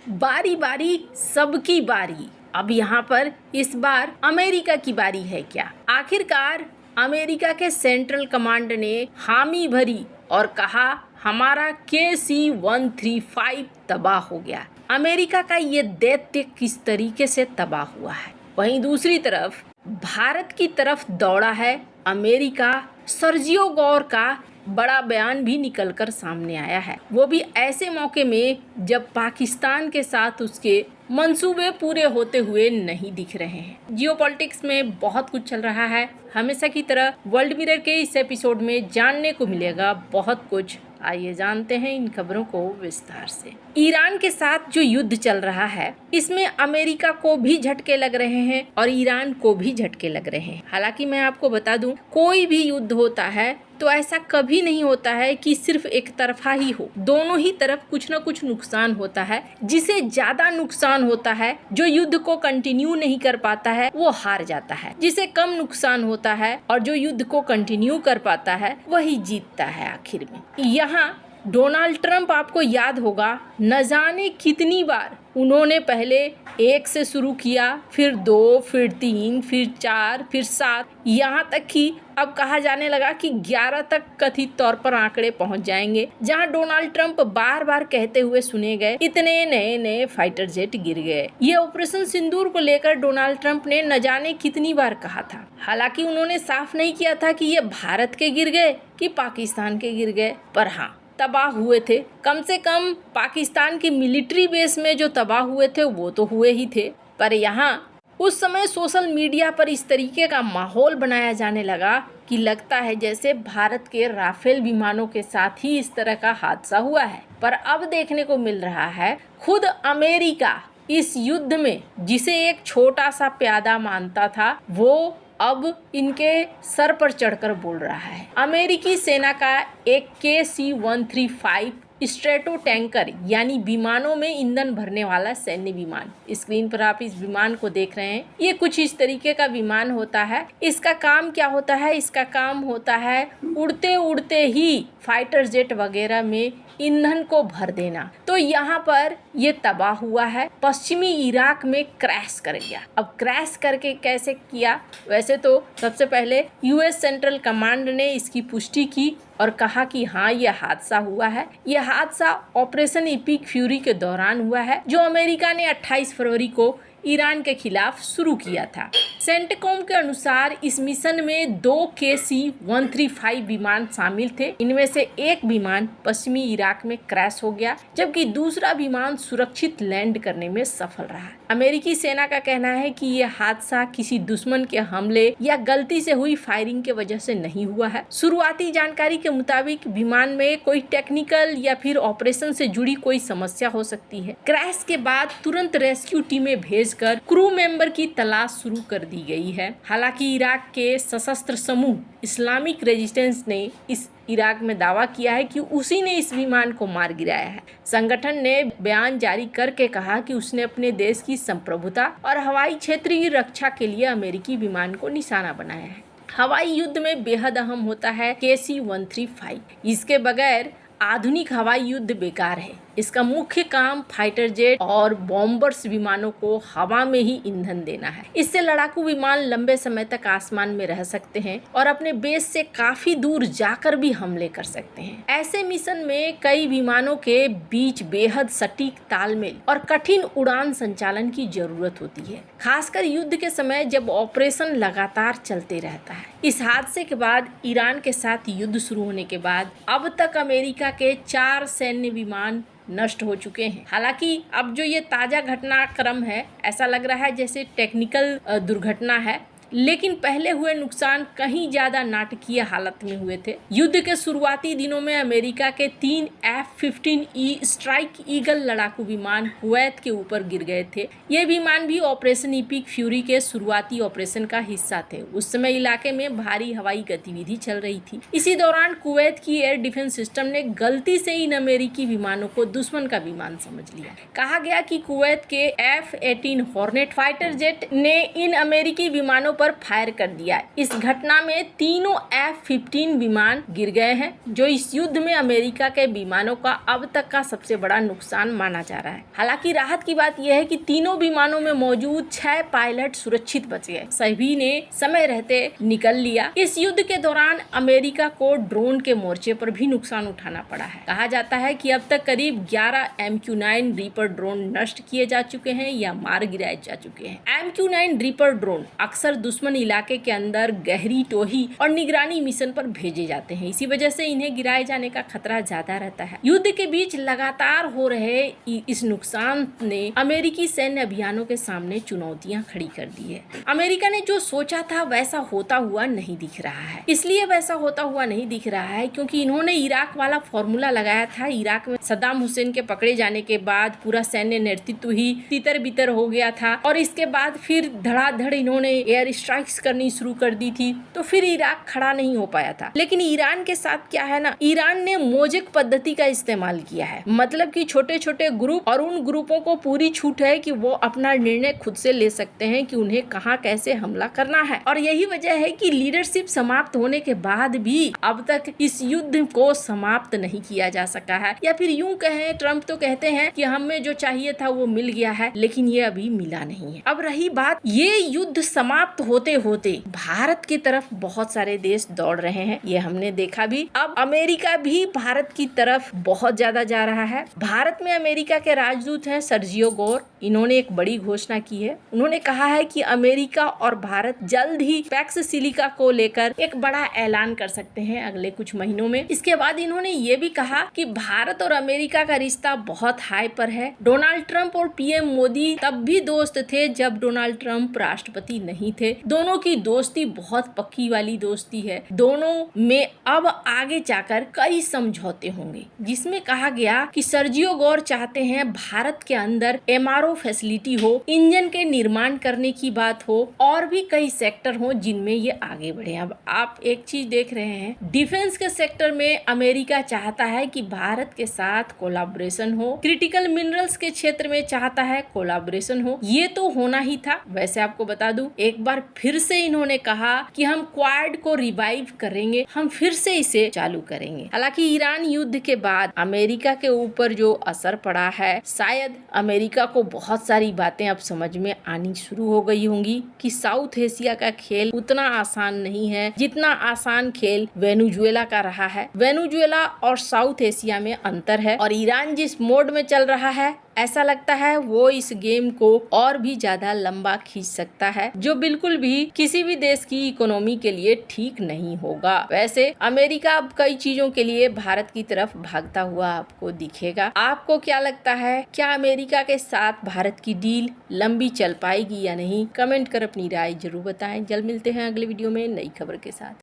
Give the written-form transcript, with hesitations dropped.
बारी बारी सबकी बारी। अब यहाँ पर इस बार अमेरिका की बारी है क्या? आखिरकार अमेरिका के सेंट्रल कमांड ने हामी भरी और कहा हमारा KC-135 तबाह हो गया। अमेरिका का ये दैत्य किस तरीके से तबाह हुआ है। वहीं दूसरी तरफ भारत की तरफ दौड़ा है अमेरिका। सर्जियो गौर का बड़ा बयान भी निकलकर सामने आया है, वो भी ऐसे मौके में जब पाकिस्तान के साथ उसके मंसूबे पूरे होते हुए नहीं दिख रहे हैं। जियोपॉलिटिक्स में बहुत कुछ चल रहा है। हमेशा की तरह वर्ल्ड मिरर के इस एपिसोड में जानने को मिलेगा बहुत कुछ। आइए जानते हैं इन खबरों को विस्तार से। ईरान के साथ जो युद्ध चल रहा है, इसमें अमेरिका को भी झटके लग रहे हैं और ईरान को भी झटके लग रहे हैं। हालांकि मैं आपको बता दूं, कोई भी युद्ध होता है तो ऐसा कभी नहीं होता है कि सिर्फ एक तरफा ही हो। दोनों ही तरफ कुछ न कुछ नुकसान होता है। जिसे ज्यादा नुकसान होता है, जो युद्ध को कंटिन्यू नहीं कर पाता है, वो हार जाता है। जिसे कम नुकसान होता है और जो युद्ध को कंटिन्यू कर पाता है, वही जीतता है आखिर में। यहाँ डोनाल्ड ट्रंप, आपको याद होगा, न जाने कितनी बार उन्होंने पहले 1 से शुरू किया, फिर 2, फिर 3, फिर 4, फिर 7, यहाँ तक कि अब कहा जाने लगा कि 11 तक कथित तौर पर आंकड़े पहुंच जाएंगे, जहां डोनाल्ड ट्रंप बार बार कहते हुए सुने गए इतने नए नए फाइटर जेट गिर गए। ये ऑपरेशन सिंदूर को लेकर डोनाल्ड ट्रंप ने न जाने कितनी बार कहा था। हालांकि उन्होंने साफ नहीं किया था कि ये भारत के गिर गए कि पाकिस्तान के गिर गए, पर हाँ, तबाह हुए थे। कम से कम पाकिस्तान की मिलिट्री बेस में जो तबाह हुए थे वो तो हुए ही थे। पर यहाँ उस समय सोशल मीडिया पर इस तरीके का माहौल बनाया जाने लगा कि लगता है जैसे भारत के राफेल विमानों के साथ ही इस तरह का हादसा हुआ है। पर अब देखने को मिल रहा है खुद अमेरिका इस युद्ध में, जिसे एक छोटा सा प्यादा मानता था, वो अब इनके सर पर चढ़कर बोल रहा है। अमेरिकी सेना का एक KC-135 स्ट्रेटो टैंकर, यानी विमानों में ईंधन भरने वाला सैन्य विमान, स्क्रीन पर आप इस विमान को देख रहे हैं। ये कुछ इस तरीके का विमान होता है। इसका काम क्या होता है? इसका काम होता है उड़ते उड़ते ही फाइटर जेट वगैरह में ईंधन को भर देना। तो यहाँ पर ये तबाह हुआ है, पश्चिमी इराक में क्रैश कर गया। अब क्रैश करके कैसे किया? वैसे तो सबसे पहले US सेंट्रल कमांड ने इसकी पुष्टि की और कहा कि हाँ, ये हादसा हुआ है। ये हादसा ऑपरेशन इपिक फ्यूरी के दौरान हुआ है, जो अमेरिका ने 28 फरवरी को ईरान के खिलाफ शुरू किया था। सेंटकॉम के अनुसार इस मिशन में 2 KC-135 विमान शामिल थे। इनमें से एक विमान पश्चिमी इराक में क्रैश हो गया, जबकि दूसरा विमान सुरक्षित लैंड करने में सफल रहा। अमेरिकी सेना का कहना है कि यह हादसा किसी दुश्मन के हमले या गलती से हुई फायरिंग के वजह से नहीं हुआ है। शुरुआती जानकारी के मुताबिक विमान में कोई टेक्निकल या फिर ऑपरेशन से जुड़ी कोई समस्या हो सकती है। क्रैश के बाद तुरंत रेस्क्यू टीमें भेजकर क्रू मेंबर की तलाश शुरू कर दी गई है। हालांकि इराक के सशस्त्र समूह इस्लामिक रेजिस्टेंस ने इस इराक में दावा किया है कि उसी ने इस विमान को मार गिराया है। संगठन ने बयान जारी करके कहा कि उसने अपने देश की संप्रभुता और हवाई क्षेत्र की रक्षा के लिए अमेरिकी विमान को निशाना बनाया है। हवाई युद्ध में बेहद अहम होता है KC-135। इसके बगैर आधुनिक हवाई युद्ध बेकार है। इसका मुख्य काम फाइटर जेट और बॉम्बर्स विमानों को हवा में ही ईंधन देना है। इससे लड़ाकू विमान लंबे समय तक आसमान में रह सकते हैं और अपने बेस से काफी दूर जाकर भी हमले कर सकते हैं। ऐसे मिशन में कई विमानों के बीच बेहद सटीक तालमेल और कठिन उड़ान संचालन की जरूरत होती है, खासकर युद्ध के समय जब ऑपरेशन लगातार चलते रहता है। इस हादसे के बाद ईरान के साथ युद्ध शुरू होने के बाद अब तक अमेरिका के 4 सैन्य विमान नष्ट हो चुके हैं। हालांकि अब जो ये ताजा घटनाक्रम है, ऐसा लग रहा है जैसे टेक्निकल दुर्घटना है, लेकिन पहले हुए नुकसान कहीं ज्यादा नाटकीय हालत में हुए थे। युद्ध के शुरुआती दिनों में अमेरिका के 3 F-15E स्ट्राइक ईगल लड़ाकू विमान कुवैत के ऊपर गिर गए थे। ये विमान भी ऑपरेशन इपिक फ्यूरी के शुरुआती ऑपरेशन का हिस्सा थे। उस समय इलाके में भारी हवाई गतिविधि चल रही थी। इसी दौरान कुवैत की एयर डिफेंस सिस्टम ने गलती से इन अमेरिकी विमानों को दुश्मन का विमान समझ लिया। कहा गया कि कुवैत के F-18 हॉर्नेट फाइटर जेट ने इन अमेरिकी विमानों ऊपर फायर कर दिया। इस घटना में तीनों F-15 विमान गिर गए हैं, जो इस युद्ध में अमेरिका के विमानों का अब तक का सबसे बड़ा नुकसान माना जा रहा है। हालांकि राहत की बात यह है कि तीनों विमानों में मौजूद 6 पायलट सुरक्षित बच गए, सभी ने समय रहते निकल लिया। इस युद्ध के दौरान अमेरिका को ड्रोन के मोर्चे पर भी नुकसान उठाना पड़ा है। कहा जाता है कि अब तक करीब 11 MQ-9 रीपर ड्रोन नष्ट किए जा चुके हैं या मार गिराए जा चुके हैं। MQ-9 रीपर ड्रोन अक्सर दुश्मन इलाके के अंदर गहरी टोही और निगरानी मिशन पर भेजे जाते हैं, इसी वजह से इन्हें गिराए जाने का खतरा ज्यादा रहता है। युद्ध के बीच लगातार हो रहे इस नुकसान ने अमेरिकी सैन्य अभियानों के सामने चुनौतियां खड़ी कर दी है। अमेरिका ने जो सोचा था वैसा होता हुआ नहीं दिख रहा है। इसलिए वैसा होता हुआ नहीं दिख रहा है क्योंकि इन्होंने इराक वाला फॉर्मूला लगाया था। इराक में सद्दाम हुसैन के पकड़े जाने के बाद पूरा सैन्य नेतृत्व ही तितर बितर हो गया था और इसके बाद फिर धड़ाधड़ इन्होंने एयर स्ट्राइक्स करनी शुरू कर दी थी, तो फिर इराक खड़ा नहीं हो पाया था। लेकिन ईरान के साथ क्या है ना, ईरान ने मोजेक पद्धति का इस्तेमाल किया है, मतलब कि छोटे छोटे ग्रुप, और उन ग्रुपों को पूरी छूट है कि वो अपना निर्णय खुद से ले सकते हैं कि उन्हें कहां कैसे हमला करना है। और यही वजह है कि लीडरशिप समाप्त होने के बाद भी अब तक इस युद्ध को समाप्त नहीं किया जा सका है, या फिर यूं कहें, ट्रंप तो कहते हैं कि हमें जो चाहिए था वो मिल गया है, लेकिन ये अभी मिला नहीं है। अब रही बात, ये युद्ध समाप्त होते होते भारत की तरफ बहुत सारे देश दौड़ रहे हैं, ये हमने देखा भी। अब अमेरिका भी भारत की तरफ बहुत ज्यादा जा रहा है। भारत में अमेरिका के राजदूत हैं सर्जियो गोर, इन्होंने एक बड़ी घोषणा की है। उन्होंने कहा है कि अमेरिका और भारत जल्द ही पैक्स सिलिका को लेकर एक बड़ा ऐलान कर सकते हैं अगले कुछ महीनों में। इसके बाद इन्होंने ये भी कहा कि भारत और अमेरिका का रिश्ता बहुत हाई पर है। डोनाल्ड ट्रंप और पीएम मोदी तब भी दोस्त थे जब डोनाल्ड ट्रंप राष्ट्रपति नहीं थे। दोनों की दोस्ती बहुत पक्की वाली दोस्ती है। दोनों में अब आगे जाकर कई समझौते होंगे, जिसमें कहा गया कि सर्जियो गोर चाहते हैं भारत के अंदर MRO फैसिलिटी हो, इंजन के निर्माण करने की बात हो, और भी कई सेक्टर हो जिनमें ये आगे बढ़े। अब आप एक चीज देख रहे हैं, डिफेंस के सेक्टर में अमेरिका चाहता है कि भारत के साथ कोलैबोरेशन हो, क्रिटिकल मिनरल्स के क्षेत्र में चाहता है कोलैबोरेशन हो। ये तो होना ही था। वैसे आपको बता दूं, एक बार फिर से इन्होंने कहा कि हम क्वाड को रिवाइव करेंगे, हम फिर से इसे चालू करेंगे। हालांकि ईरान युद्ध के बाद अमेरिका के ऊपर जो असर पड़ा है, शायद अमेरिका को बहुत सारी बातें अब समझ में आनी शुरू हो गई होंगी कि साउथ एशिया का खेल उतना आसान नहीं है जितना आसान खेल वेनेजुएला का रहा है। वेनेजुएला और साउथ एशिया में अंतर है, और ईरान जिस मोड में चल रहा है, ऐसा लगता है वो इस गेम को और भी ज्यादा लंबा खींच सकता है, जो बिल्कुल भी किसी भी देश की इकोनॉमी के लिए ठीक नहीं होगा। वैसे अमेरिका अब कई चीजों के लिए भारत की तरफ भागता हुआ आपको दिखेगा। आपको क्या लगता है, क्या अमेरिका के साथ भारत की डील लंबी चल पाएगी या नहीं? कमेंट कर अपनी राय जरूर बताएं। जल्द मिलते हैं अगले वीडियो में नई खबर के साथ।